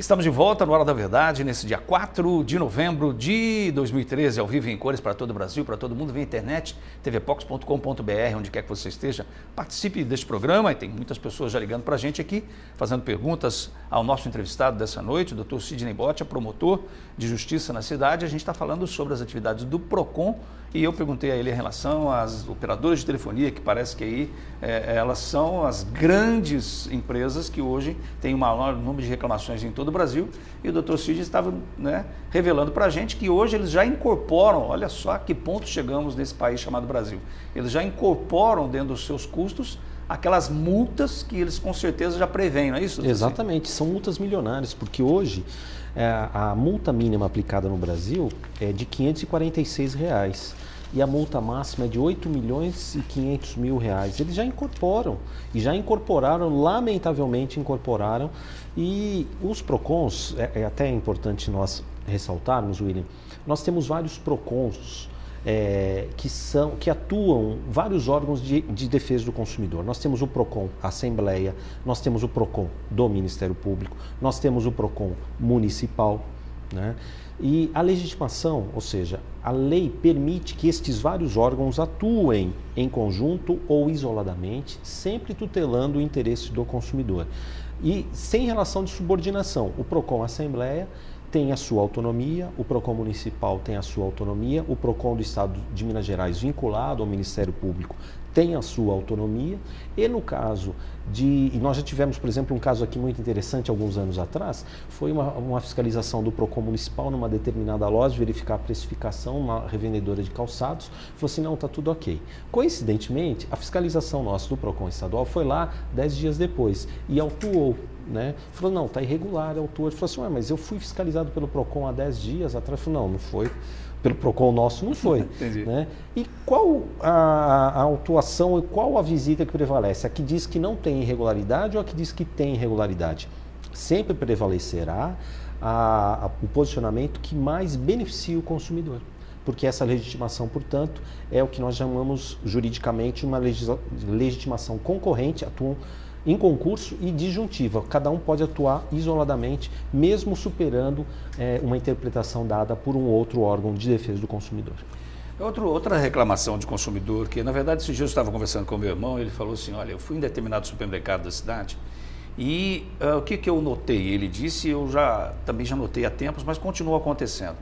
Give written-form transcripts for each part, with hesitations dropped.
Estamos de volta no Hora da Verdade, nesse dia 4 de novembro de 2013, ao vivo em cores para todo o Brasil, para todo mundo, via internet, tvpox.com.br, onde quer que você esteja. Participe deste programa e tem muitas pessoas já ligando para a gente aqui, fazendo perguntas ao nosso entrevistado dessa noite, o Dr. Sidney Botia, promotor de justiça na cidade. A gente está falando sobre as atividades do PROCON e eu perguntei a ele em relação às operadoras de telefonia, que parece que aí elas são as grandes empresas que hoje têm o maior número de reclamações em todo o Brasil, e o Dr. Sidney estava revelando para a gente que hoje eles já incorporam, olha só a que ponto chegamos nesse país chamado Brasil, eles já incorporam dentro dos seus custos aquelas multas que eles com certeza já preveem, não é isso? Exatamente, são multas milionárias, porque hoje a multa mínima aplicada no Brasil é de R$ 546 e a multa máxima é de R$ 8.500.000. Eles já incorporam, e já incorporaram, lamentavelmente incorporaram, e os PROCONs, é até importante nós ressaltarmos, William, nós temos vários PROCONs que atuam vários órgãos de defesa do consumidor. Nós temos o PROCON Assembleia, nós temos o PROCON do Ministério Público, nós temos o PROCON Municipal, né? E a legitimação, ou seja, a lei permite que estes vários órgãos atuem em conjunto ou isoladamente, sempre tutelando o interesse do consumidor. E sem relação de subordinação, o PROCON Assembleia tem a sua autonomia, o PROCON Municipal tem a sua autonomia, o PROCON do Estado de Minas Gerais, vinculado ao Ministério Público, tem a sua autonomia, e no caso e nós já tivemos, por exemplo, um caso aqui muito interessante alguns anos atrás, foi uma fiscalização do PROCON Municipal numa determinada loja, verificar a precificação, uma revendedora de calçados, falou assim, não, está tudo ok. Coincidentemente, a fiscalização nossa do PROCON estadual foi lá 10 dias depois e autuou, né? Falou, não, está irregular, autuou. Ele falou assim, mas eu fui fiscalizado pelo PROCON há 10 dias atrás. Eu falei, não foi. Pelo PROCON nosso não foi. Né? E qual a autuação e qual a visita que prevalece? A que diz que não tem irregularidade ou a que diz que tem irregularidade? Sempre prevalecerá o posicionamento que mais beneficia o consumidor. Porque essa legitimação, portanto, é o que nós chamamos juridicamente uma legitimação concorrente, atuam em concurso e disjuntiva. Cada um pode atuar isoladamente, mesmo superando uma interpretação dada por um outro órgão de defesa do consumidor. Outra reclamação de consumidor, que na verdade esse dia eu estava conversando com o meu irmão, ele falou assim, olha, eu fui em determinado supermercado da cidade e o que eu notei? Ele disse, eu também já notei há tempos, mas continua acontecendo.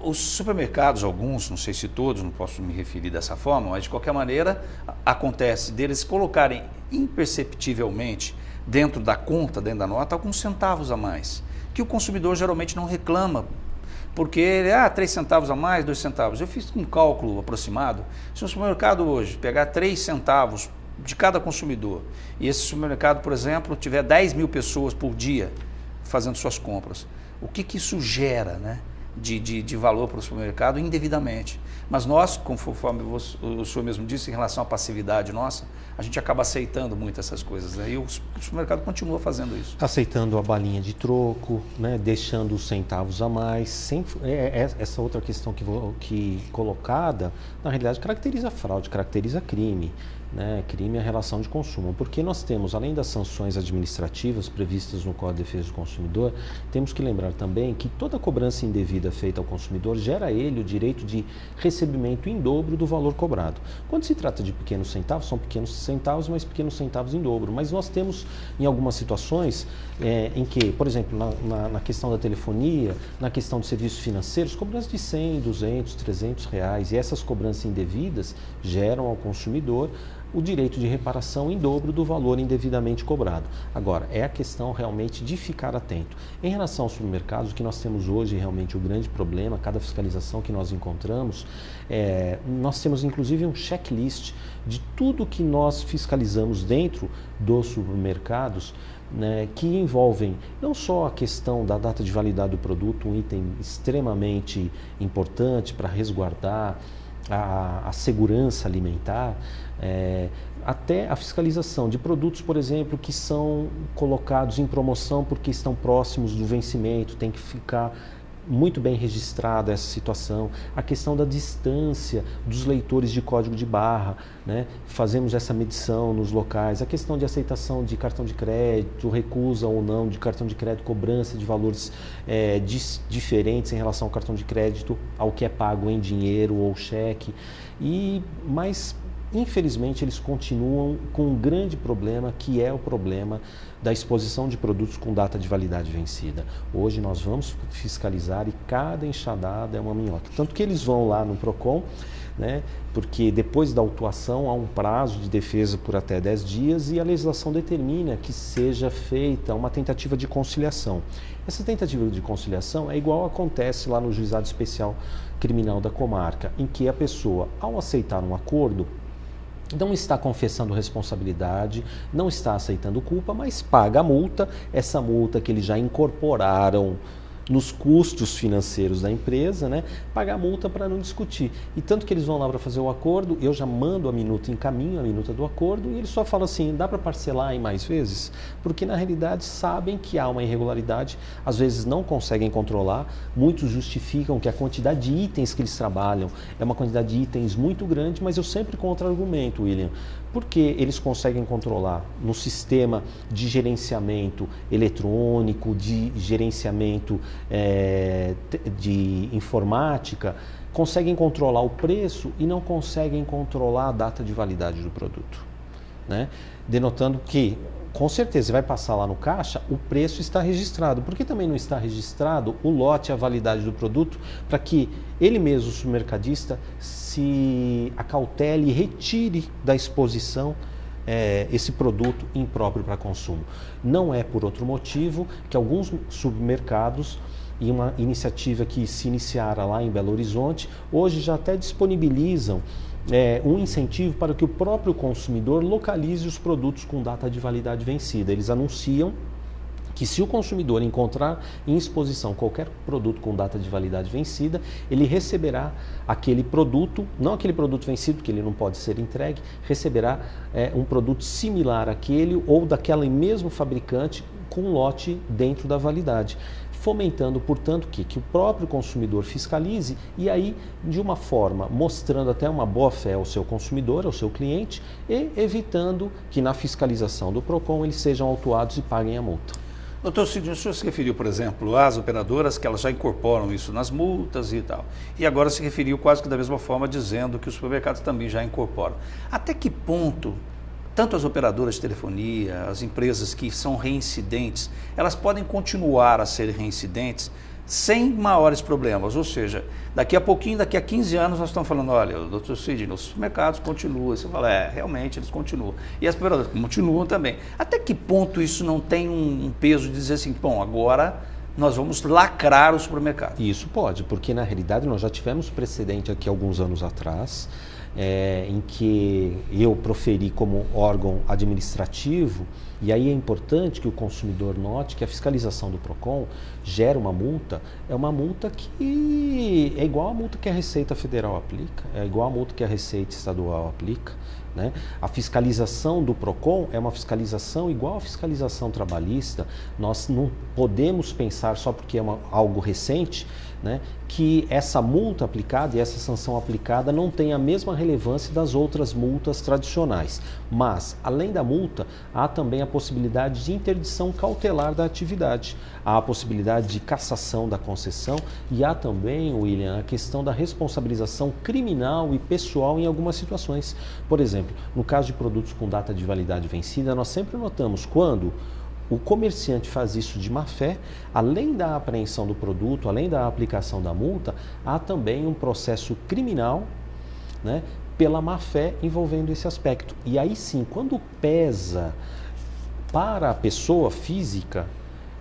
Os supermercados, alguns, não sei se todos, não posso me referir dessa forma, mas de qualquer maneira acontece deles colocarem imperceptivelmente dentro da conta, dentro da nota, alguns centavos a mais, que o consumidor geralmente não reclama, porque ele, 3 centavos a mais, 2 centavos. Eu fiz um cálculo aproximado, se um supermercado hoje pegar 3 centavos de cada consumidor, e esse supermercado, por exemplo, tiver 10 mil pessoas por dia fazendo suas compras, o que isso gera, né? De valor para o supermercado indevidamente. Mas nós, conforme o senhor mesmo disse, em relação à passividade nossa, a gente acaba aceitando muito essas coisas, né? E o supermercado continua fazendo isso. Aceitando a balinha de troco, né? Deixando os centavos a mais. Essa outra questão que colocada, na realidade, caracteriza fraude, caracteriza crime. Né, crime é a relação de consumo, porque nós temos, além das sanções administrativas previstas no Código de Defesa do Consumidor, temos que lembrar também que toda cobrança indevida feita ao consumidor gera a ele o direito de recebimento em dobro do valor cobrado. Quando se trata de pequenos centavos, são pequenos centavos, mas pequenos centavos em dobro. Mas nós temos, em algumas situações, em que, por exemplo, na questão da telefonia, na questão de serviços financeiros, cobranças de 100, 200, 300 reais, e essas cobranças indevidas geram ao consumidor o direito de reparação em dobro do valor indevidamente cobrado. Agora, é a questão realmente de ficar atento. Em relação aos supermercados, o que nós temos hoje realmente o grande problema, cada fiscalização que nós encontramos, nós temos inclusive um checklist de tudo que nós fiscalizamos dentro dos supermercados, né, que envolvem não só a questão da data de validade do produto, um item extremamente importante para resguardar a segurança alimentar, até a fiscalização de produtos, por exemplo, que são colocados em promoção porque estão próximos do vencimento, tem que ficar muito bem registrada essa situação, a questão da distância dos leitores de código de barra, né? Fazemos essa medição nos locais, a questão de aceitação de cartão de crédito, recusa ou não de cartão de crédito, cobrança de valores diferentes em relação ao cartão de crédito, ao que é pago em dinheiro ou cheque, mas infelizmente eles continuam com um grande problema, que é o problema da exposição de produtos com data de validade vencida. Hoje nós vamos fiscalizar e cada enxadada é uma minhoca. Tanto que eles vão lá no PROCON, né, porque depois da autuação há um prazo de defesa por até 10 dias e a legislação determina que seja feita uma tentativa de conciliação. Essa tentativa de conciliação é igual acontece lá no Juizado Especial Criminal da Comarca, em que a pessoa, ao aceitar um acordo, não está confessando responsabilidade, não está aceitando culpa, mas paga a multa, essa multa que eles já incorporaram nos custos financeiros da empresa, né? Pagar a multa para não discutir. E tanto que eles vão lá para fazer o acordo, eu já mando a minuta, encaminho a minuta do acordo e eles só falam assim, dá para parcelar em mais vezes? Porque na realidade sabem que há uma irregularidade, às vezes não conseguem controlar, muitos justificam que a quantidade de itens que eles trabalham é uma quantidade de itens muito grande, mas eu sempre contra-argumento, William, porque eles conseguem controlar no sistema de gerenciamento eletrônico, de gerenciamento de informática, conseguem controlar o preço e não conseguem controlar a data de validade do produto, né? Denotando que, com certeza, vai passar lá no caixa, o preço está registrado. Por que também não está registrado o lote e a validade do produto para que ele mesmo, o supermercadista, se acautele e retire da exposição esse produto impróprio para consumo? Não é por outro motivo que alguns supermercados, e uma iniciativa que se iniciara lá em Belo Horizonte, hoje já até disponibilizam um incentivo para que o próprio consumidor localize os produtos com data de validade vencida. Eles anunciam que se o consumidor encontrar em exposição qualquer produto com data de validade vencida, ele receberá aquele produto, não aquele produto vencido, porque ele não pode ser entregue, receberá um produto similar àquele ou daquele mesmo fabricante com lote dentro da validade, fomentando, portanto, que o próprio consumidor fiscalize e aí, de uma forma, mostrando até uma boa fé ao seu consumidor, ao seu cliente, e evitando que na fiscalização do PROCON eles sejam autuados e paguem a multa. Doutor Sidney, o senhor se referiu, por exemplo, às operadoras que elas já incorporam isso nas multas e tal. E agora se referiu quase que da mesma forma, dizendo que os supermercados também já incorporam. Até que ponto, tanto as operadoras de telefonia, as empresas que são reincidentes, elas podem continuar a ser reincidentes sem maiores problemas? Ou seja, daqui a pouquinho, daqui a 15 anos, nós estamos falando, olha, doutor Sidney, os supermercados continuam. Você fala, realmente eles continuam. E as operadoras continuam também. Até que ponto isso não tem um peso de dizer assim, bom, agora nós vamos lacrar o supermercado? Isso pode, porque na realidade nós já tivemos precedente aqui alguns anos atrás, em que eu proferi como órgão administrativo, e aí é importante que o consumidor note que a fiscalização do PROCON gera uma multa, é uma multa que é igual a multa que a Receita Federal aplica, é igual a multa que a Receita Estadual aplica, né? A fiscalização do PROCON é uma fiscalização igual à fiscalização trabalhista. Nós não podemos pensar só porque é algo recente, né, que essa multa aplicada e essa sanção aplicada não tem a mesma relevância das outras multas tradicionais. Mas, além da multa, há também a possibilidade de interdição cautelar da atividade, há a possibilidade de cassação da concessão e há também, William, a questão da responsabilização criminal e pessoal em algumas situações. Por exemplo, no caso de produtos com data de validade vencida, nós sempre notamos quando o comerciante faz isso de má fé, além da apreensão do produto, além da aplicação da multa, há também um processo criminal, né, pela má fé envolvendo esse aspecto. E aí sim, quando pesa para a pessoa física,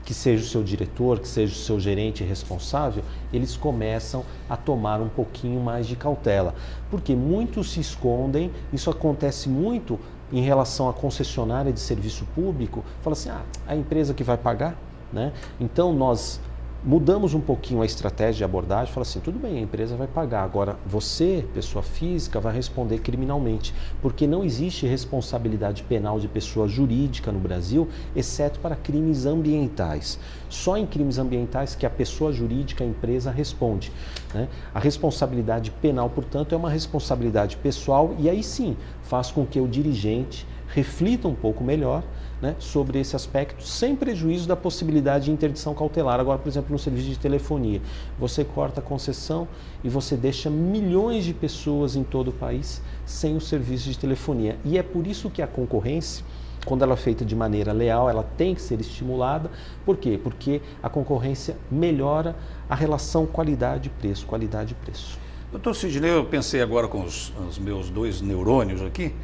que seja o seu diretor, que seja o seu gerente responsável, eles começam a tomar um pouquinho mais de cautela. Porque muitos se escondem, isso acontece muito em relação à concessionária de serviço público, fala assim, a empresa que vai pagar, né? Então nós Mudamos um pouquinho a estratégia de abordagem, fala assim, tudo bem, a empresa vai pagar, agora você, pessoa física, vai responder criminalmente, porque não existe responsabilidade penal de pessoa jurídica no Brasil, exceto para crimes ambientais. Só em crimes ambientais que a pessoa jurídica, a empresa, responde, né? A responsabilidade penal, portanto, é uma responsabilidade pessoal e aí sim faz com que o dirigente reflita um pouco melhor, né, sobre esse aspecto, sem prejuízo da possibilidade de interdição cautelar. Agora, por exemplo, no serviço de telefonia, você corta a concessão e você deixa milhões de pessoas em todo o país sem o serviço de telefonia. E é por isso que a concorrência, quando ela é feita de maneira leal, ela tem que ser estimulada. Por quê? Porque a concorrência melhora a relação qualidade-preço, qualidade-preço. Doutor Sidney, eu pensei agora com os meus 2 neurônios aqui,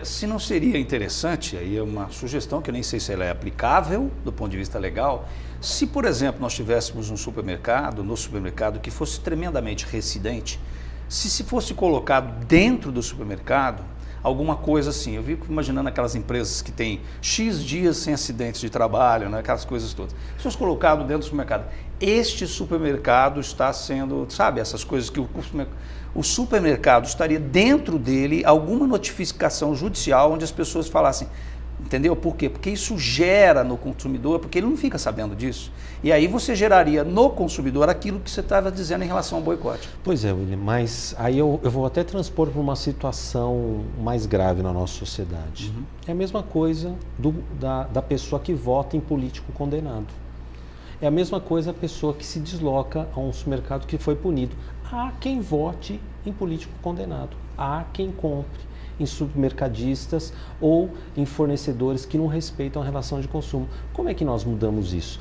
se não seria interessante, aí é uma sugestão que eu nem sei se ela é aplicável do ponto de vista legal, se, por exemplo, nós tivéssemos no supermercado que fosse tremendamente reincidente, se fosse colocado dentro do supermercado alguma coisa assim. Eu fico imaginando aquelas empresas que têm X dias sem acidentes de trabalho, né, aquelas coisas todas. Se fosse colocado dentro do supermercado, este supermercado está sendo, sabe, essas coisas que o supermercado estaria dentro dele alguma notificação judicial onde as pessoas falassem, entendeu? Por quê? Porque isso gera no consumidor, porque ele não fica sabendo disso. E aí você geraria no consumidor aquilo que você estava dizendo em relação ao boicote. Pois é, William, mas aí eu vou até transpor para uma situação mais grave na nossa sociedade. Uhum. É a mesma coisa da pessoa que vota em político condenado. É a mesma coisa a pessoa que se desloca a um supermercado que foi punido. Há quem vote em político condenado, há quem compre em supermercadistas ou em fornecedores que não respeitam a relação de consumo. Como é que nós mudamos isso?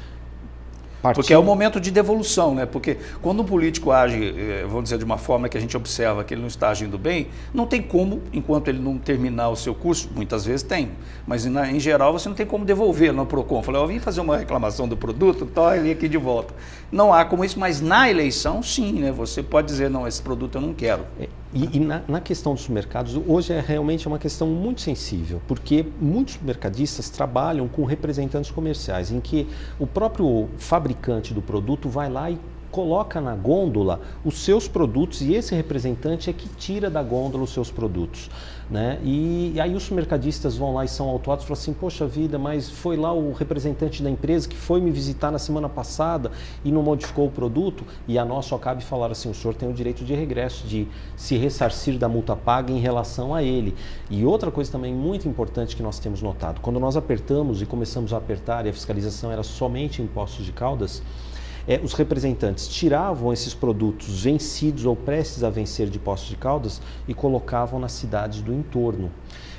Porque é o momento de devolução, né? Porque quando um político age, vamos dizer, de uma forma que a gente observa que ele não está agindo bem, não tem como, enquanto ele não terminar o seu curso, muitas vezes tem, mas em geral você não tem como devolver no Procon. Falei, eu vim fazer uma reclamação do produto, tô ele aqui de volta. Não há como isso, mas na eleição, sim, né? Você pode dizer, não, esse produto eu não quero. E na questão dos supermercados, hoje realmente uma questão muito sensível, porque muitos supermercadistas trabalham com representantes comerciais, em que o próprio fabricante do produto vai lá e coloca na gôndola os seus produtos e esse representante é que tira da gôndola os seus produtos, né? E aí os supermercadistas vão lá e são autuados e falam assim, poxa vida, mas foi lá o representante da empresa que foi me visitar na semana passada e não modificou o produto, e a nós só cabe falar assim, o senhor tem o direito de regresso, de se ressarcir da multa paga em relação a ele. E outra coisa também muito importante que nós temos notado, quando nós apertamos e começamos a apertar e a fiscalização era somente em Poços de Caldas, os representantes tiravam esses produtos vencidos ou prestes a vencer de Poços de Caldas e colocavam nas cidades do entorno.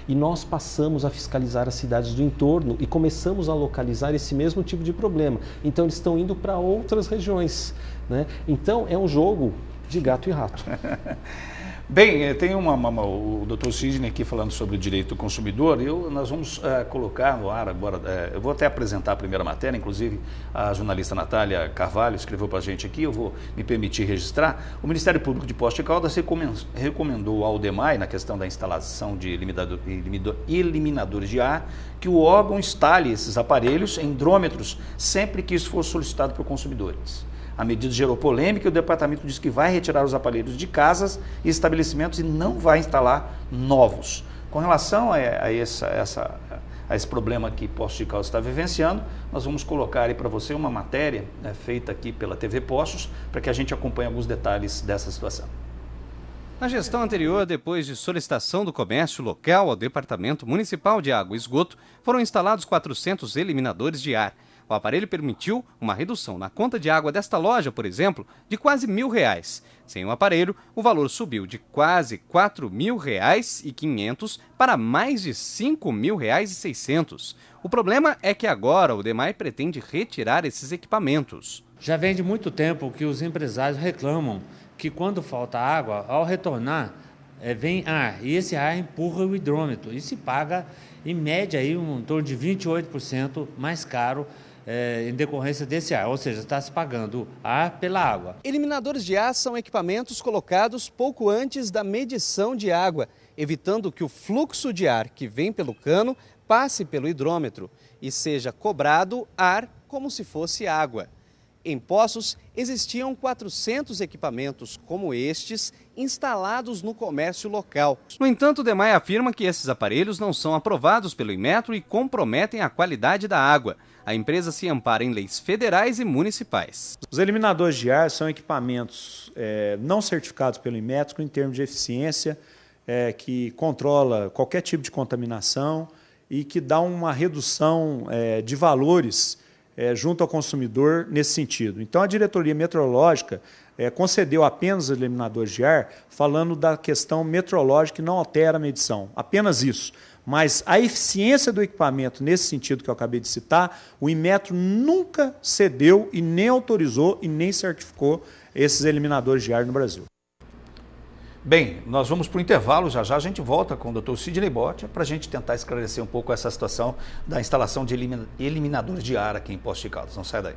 E nós passamos a fiscalizar as cidades do entorno e começamos a localizar esse mesmo tipo de problema. Então eles estão indo para outras regiões, né? Então é um jogo de gato e rato. Bem, tem o Dr. Sidney aqui falando sobre o direito do consumidor, nós vamos colocar no ar agora, eu vou até apresentar a primeira matéria, inclusive a jornalista Natália Carvalho escreveu para a gente aqui, eu vou me permitir registrar. O Ministério Público de Poços de Caldas recomendou ao DEMAI, na questão da instalação de eliminadores de ar, que o órgão instale esses aparelhos em hidrômetros sempre que isso for solicitado por consumidores. A medida gerou polêmica e o departamento disse que vai retirar os aparelhos de casas e estabelecimentos e não vai instalar novos. Com relação a esse problema que Poços de Caldas está vivenciando, nós vamos colocar aí para você uma matéria feita aqui pela TV Poços, para que a gente acompanhe alguns detalhes dessa situação. Na gestão anterior, depois de solicitação do comércio local ao Departamento Municipal de Água e Esgoto, foram instalados 400 eliminadores de ar. O aparelho permitiu uma redução na conta de água desta loja, por exemplo, de quase R$1.000. Sem o aparelho, o valor subiu de quase R$4.500 para mais de R$5.600. O problema é que agora o DEMAI pretende retirar esses equipamentos. Já vem de muito tempo que os empresários reclamam que quando falta água, ao retornar, vem ar, e esse ar empurra o hidrômetro e se paga, em média, aí, em torno de 28% mais caro em decorrência desse ar, ou seja, está se pagando ar pela água. Eliminadores de ar são equipamentos colocados pouco antes da medição de água, evitando que o fluxo de ar que vem pelo cano passe pelo hidrômetro e seja cobrado ar como se fosse água. Em Poços, existiam 400 equipamentos como estes instalados no comércio local. No entanto, o DEMAI afirma que esses aparelhos não são aprovados pelo Inmetro e comprometem a qualidade da água. A empresa se ampara em leis federais e municipais. Os eliminadores de ar são equipamentos não certificados pelo Inmetro em termos de eficiência, que controla qualquer tipo de contaminação e que dá uma redução de valores junto ao consumidor nesse sentido. Então, a diretoria meteorológica concedeu apenas os eliminadores de ar, falando da questão meteorológica que não altera a medição, apenas isso. Mas a eficiência do equipamento, nesse sentido que eu acabei de citar, o Inmetro nunca cedeu e nem autorizou e nem certificou esses eliminadores de ar no Brasil. Bem, nós vamos para o intervalo, já já a gente volta com o Dr. Sidney Botia para a gente tentar esclarecer um pouco essa situação da instalação de eliminadores de ar aqui em Poços de Caldas. Não sai daí.